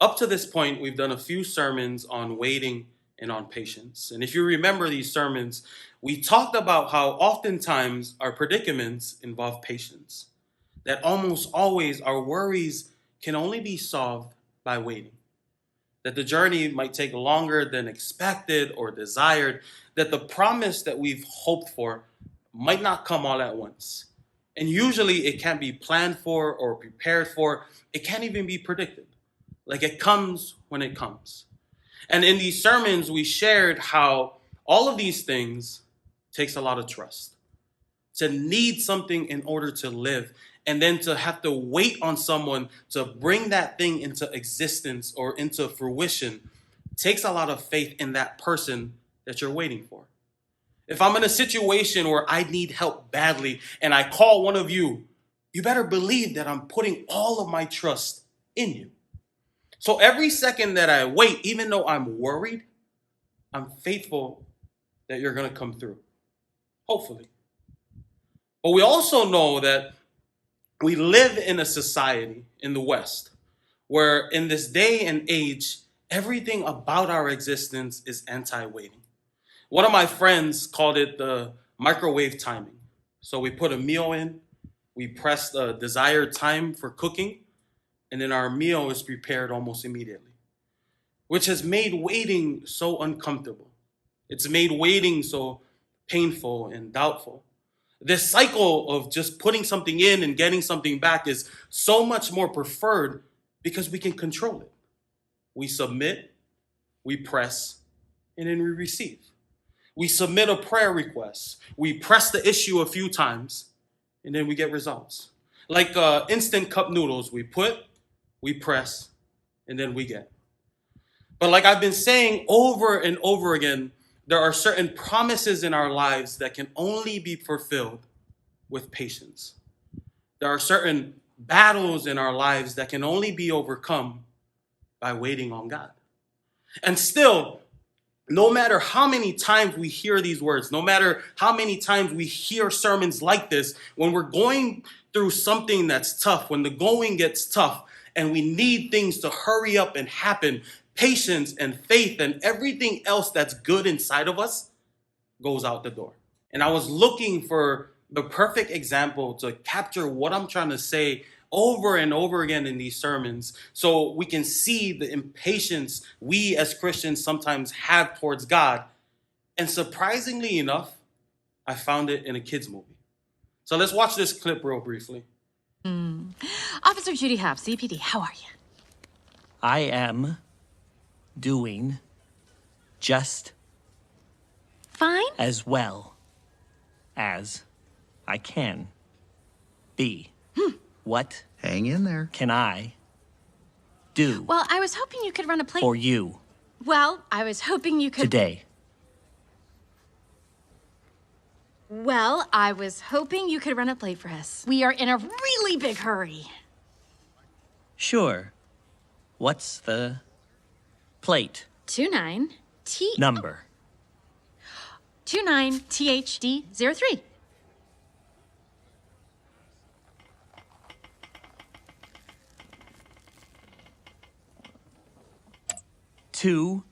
Up to this point, we've done a few sermons on waiting and on patience. And if you remember these sermons, we talked about how oftentimes our predicaments involve patience, that almost always our worries can only be solved by waiting, that the journey might take longer than expected or desired, that the promise that we've hoped for might not come all at once. And usually it can't be planned for or prepared for, it can't even be predicted. Like it comes when it comes. And in these sermons, we shared how all of these things takes a lot of trust. To need something in order to live, and then to have to wait on someone to bring that thing into existence or into fruition takes a lot of faith in that person that you're waiting for. If I'm in a situation where I need help badly and I call one of you, you better believe that I'm putting all of my trust in you. So every second that I wait, even though I'm worried, I'm faithful that you're going to come through. Hopefully. But we also know that we live in a society in the West where in this day and age, everything about our existence is anti-waiting. One of my friends called it the microwave timing. So we put a meal in, we press the desired time for cooking, and then our meal is prepared almost immediately, which has made waiting so uncomfortable. It's made waiting so painful and doubtful. This cycle of just putting something in and getting something back is so much more preferred because we can control it. We submit, we press, and then we receive. We submit a prayer request, we press the issue a few times, and then we get results. Like instant cup noodles, we put, we press, and then we get. But like I've been saying over and over again, there are certain promises in our lives that can only be fulfilled with patience. There are certain battles in our lives that can only be overcome by waiting on God. And still, no matter how many times we hear these words, no matter how many times we hear sermons like this, when we're going through something that's tough, when the going gets tough, and we need things to hurry up and happen, patience and faith and everything else that's good inside of us goes out the door. And I was looking for the perfect example to capture what I'm trying to say over and over again in these sermons so we can see the impatience we as Christians sometimes have towards God. And surprisingly enough, I found it in a kids movie. So let's watch this clip real briefly. Officer Judy Hobbs, CPD, how are you? I am doing just Fine. as well as I can be. What Hang in there. can I do Well, I was hoping you could run a play. for you Well, I was hoping you could. today? Well, I was hoping you could run a play for us. We are in a really big hurry. Sure. What's the plate 29 T number? 29 THD 03. Two,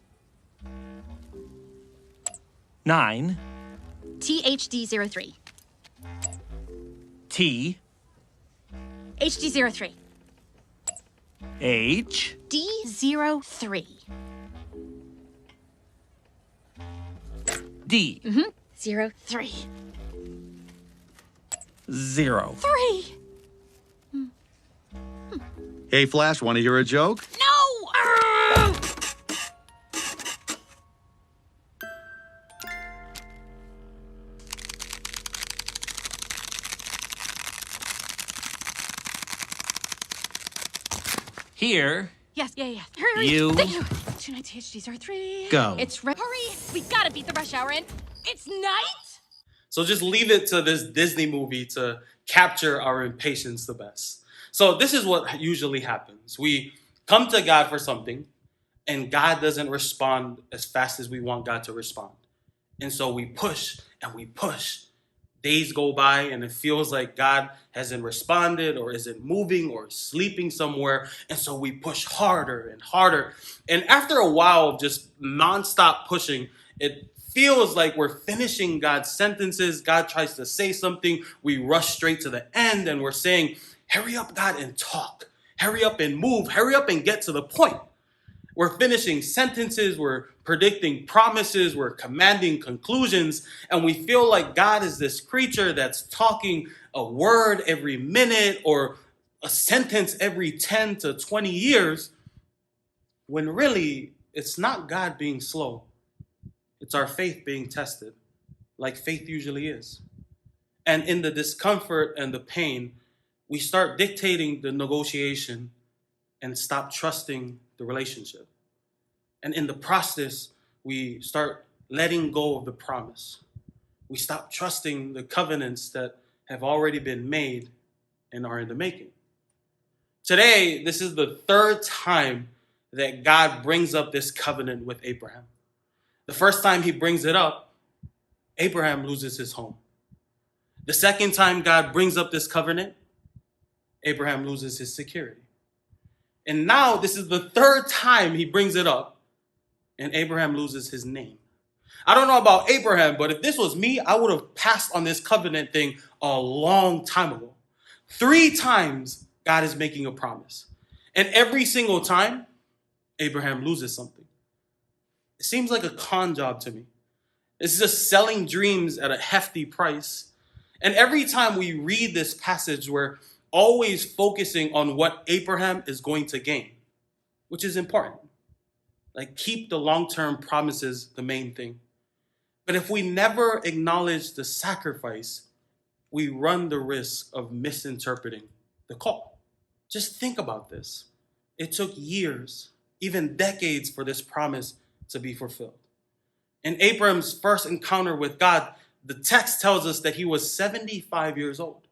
9, THD 03. T, HD 03. H, D 03. D, 03. 0. 3. Hey, Flash, want to hear a joke? No! Arrgh! Here, Yes, yeah. Hurry. You- Thank you. 29 THD 03. Go. It's hurry. We gotta beat the rush hour in. It's night. So just leave it to this Disney movie to capture our impatience the best. So this is what usually happens. We come to God for something, and God doesn't respond as fast as we want God to respond. And so we push and we push, Days go by and it feels like God hasn't responded or isn't moving or sleeping somewhere. And so we push harder and harder. And after a while of just nonstop pushing, it feels like we're finishing God's sentences. God tries to say something. We rush straight to the end and we're saying, hurry up, God, and talk. Hurry up and move. Hurry up and get to the point. We're finishing sentences, we're predicting promises, we're commanding conclusions, and we feel like God is this creature that's talking a word every minute or a sentence every 10 to 20 years, when really it's not God being slow. It's our faith being tested, like faith usually is. And in the discomfort and the pain, we start dictating the negotiation and stop trusting the relationship. And in the process, we start letting go of the promise. We stop trusting the covenants that have already been made and are in the making. Today, this is the third time that God brings up this covenant with Abraham. The first time he brings it up, Abraham loses his home. The second time God brings up this covenant, Abraham loses his security. And now this is the third time he brings it up, and Abraham loses his name. I don't know about Abraham, but if this was me, I would have passed on this covenant thing a long time ago. 3 times God is making a promise. And every single time, Abraham loses something. It seems like a con job to me. It's just selling dreams at a hefty price. And every time we read this passage, we're always focusing on what Abraham is going to gain, which is important. Like, keep the long-term promises the main thing. But if we never acknowledge the sacrifice, we run the risk of misinterpreting the call. Just think about this. It took years, even decades, for this promise to be fulfilled. In Abraham's first encounter with God, the text tells us that he was 75 years old.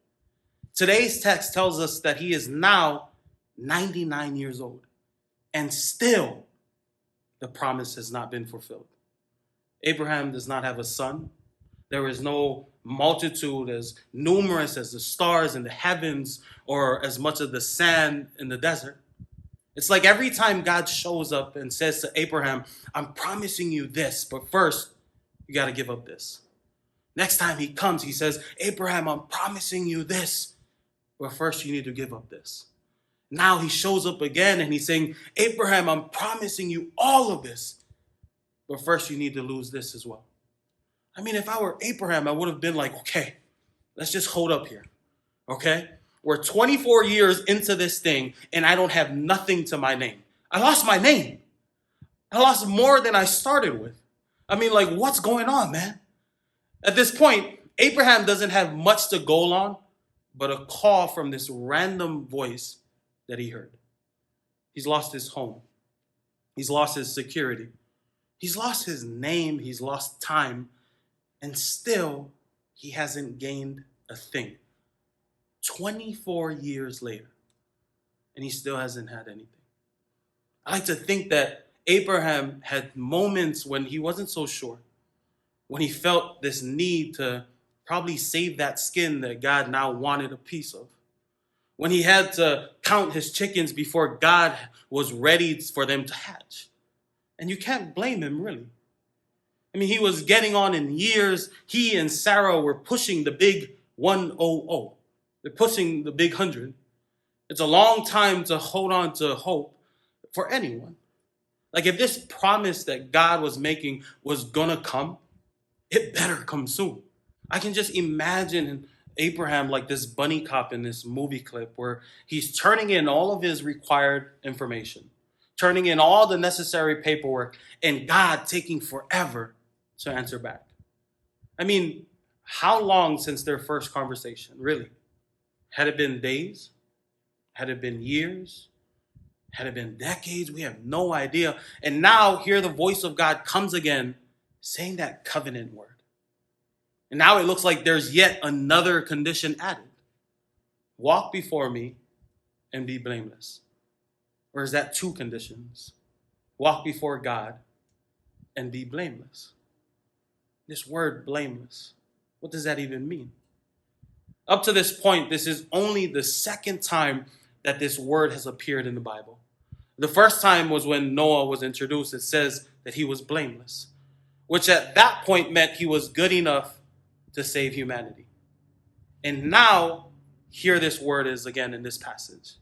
Today's text tells us that he is now 99 years old. And still, the promise has not been fulfilled. Abraham does not have a son. There is no multitude as numerous as the stars in the heavens or as much of the sand in the desert. It's like every time God shows up and says to Abraham, I'm promising you this, but first, you got to give up this. Next time he comes, he says, Abraham, I'm promising you this, but first you need to give up this. Now he shows up again and he's saying, Abraham, I'm promising you all of this, but first you need to lose this as well. I mean, if I were Abraham, I would have been like, okay, let's just hold up here, okay? We're 24 years into this thing and I don't have nothing to my name. I lost my name. I lost more than I started with. I mean, like, what's going on, man? At this point, Abraham doesn't have much to go on, but a call from this random voice that he heard. He's lost his home. He's lost his security. He's lost his name. He's lost time. And still, he hasn't gained a thing. 24 years later, and he still hasn't had anything. I like to think that Abraham had moments when he wasn't so sure, when he felt this need to probably save that skin that God now wanted a piece of, when he had to count his chickens before God was ready for them to hatch. And you can't blame him, really. I mean, he was getting on in years. He and Sarah were pushing the big 100. They're pushing the big 100. It's a long time to hold on to hope for anyone. Like, if this promise that God was making was gonna come, it better come soon. I can just imagine Abraham like this bunny cop in this movie clip where he's turning in all of his required information, turning in all the necessary paperwork, and God taking forever to answer back. I mean, how long since their first conversation, really? Had it been days? Had it been years? Had it been decades? We have no idea. And now here the voice of God comes again saying that covenant word. And now it looks like there's yet another condition added. Walk before me and be blameless. Or is that 2 conditions? Walk before God and be blameless. This word blameless, what does that even mean? Up to this point, this is only the second time that this word has appeared in the Bible. The first time was when Noah was introduced. It says that he was blameless, which at that point meant he was good enough to save humanity. And now, here this word is again in this passage.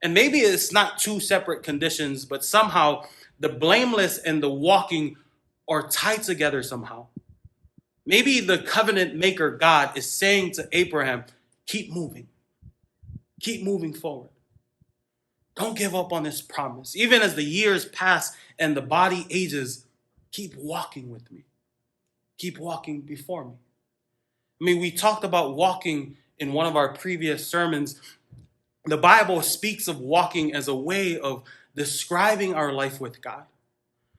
And maybe it's not two separate conditions, but somehow the blameless and the walking are tied together somehow. Maybe the covenant maker God is saying to Abraham, keep moving forward. Don't give up on this promise. Even as the years pass and the body ages, keep walking with me. Keep walking before me. I mean, we talked about walking in one of our previous sermons. The Bible speaks of walking as a way of describing our life with God.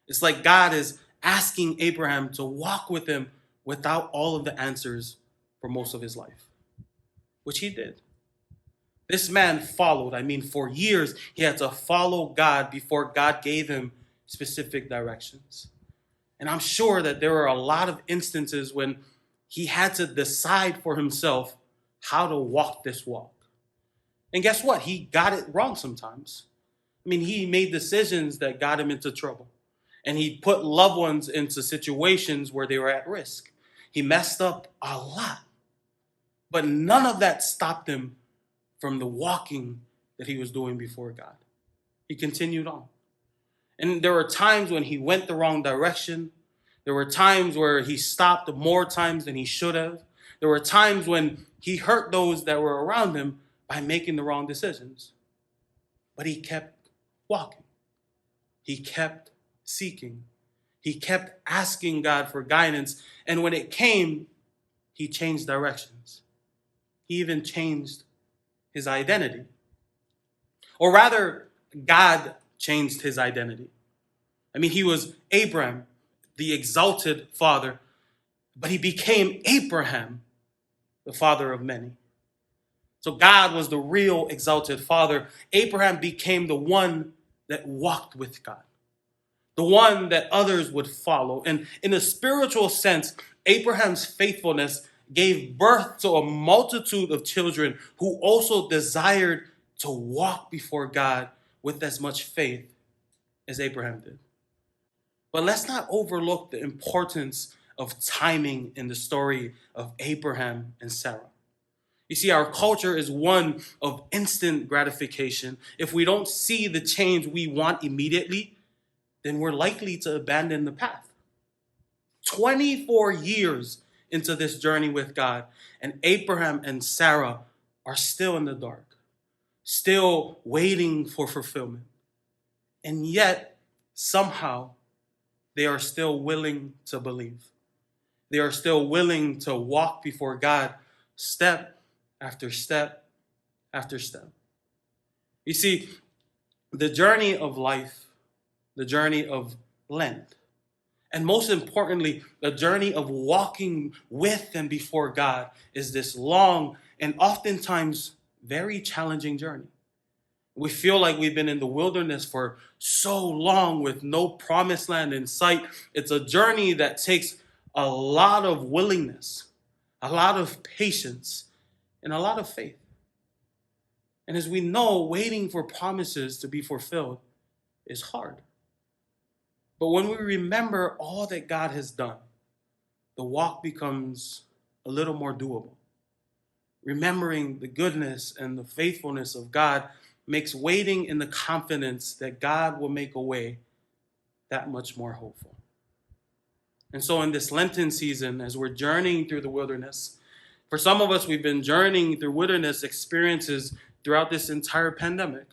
It's like God is asking Abraham to walk with him without all of the answers for most of his life, which he did. This man followed. I mean, for years, he had to follow God before God gave him specific directions. And I'm sure that there were a lot of instances when he had to decide for himself how to walk this walk. And guess what? He got it wrong sometimes. I mean, he made decisions that got him into trouble. And he put loved ones into situations where they were at risk. He messed up a lot. But none of that stopped him from the walking that he was doing before God. He continued on. And there were times when he went the wrong direction. There were times where he stopped more times than he should have. There were times when he hurt those that were around him by making the wrong decisions. But he kept walking. He kept seeking. He kept asking God for guidance. And when it came, he changed directions. He even changed his identity. Or rather, God changed his identity. I mean, he was Abram, the exalted father, but he became Abraham, the father of many. So God was the real exalted father. Abraham became the one that walked with God, the one that others would follow. And in a spiritual sense, Abraham's faithfulness gave birth to a multitude of children who also desired to walk before God with as much faith as Abraham did. But let's not overlook the importance of timing in the story of Abraham and Sarah. You see, our culture is one of instant gratification. If we don't see the change we want immediately, then we're likely to abandon the path. 24 years into this journey with God, and Abraham and Sarah are still in the dark, still waiting for fulfillment. And yet, somehow, they are still willing to believe. They are still willing to walk before God step after step after step. You see, the journey of life, the journey of Lent, and most importantly, the journey of walking with and before God is this long and oftentimes very challenging journey. We feel like we've been in the wilderness for so long with no promised land in sight. It's a journey that takes a lot of willingness, a lot of patience, and a lot of faith. And as we know, waiting for promises to be fulfilled is hard. But when we remember all that God has done, the walk becomes a little more doable. Remembering the goodness and the faithfulness of God makes waiting in the confidence that God will make a way that much more hopeful. And so in this Lenten season, as we're journeying through the wilderness, for some of us, we've been journeying through wilderness experiences throughout this entire pandemic.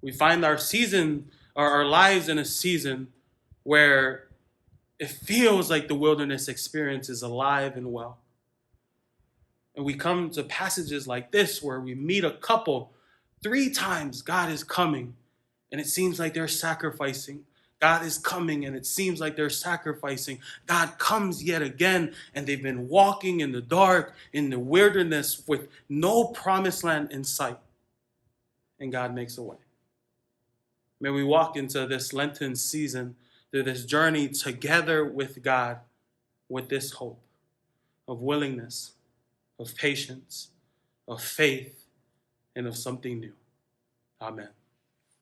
We find our lives in a season where it feels like the wilderness experience is alive and well. And we come to passages like this where we meet a couple. 3 times God is coming, and it seems like they're sacrificing. God is coming, and it seems like they're sacrificing. God comes yet again, and they've been walking in the dark, in the wilderness, with no promised land in sight. And God makes a way. May we walk into this Lenten season, through this journey together with God, with this hope of willingness, of patience, of faith, and of something new. Amen.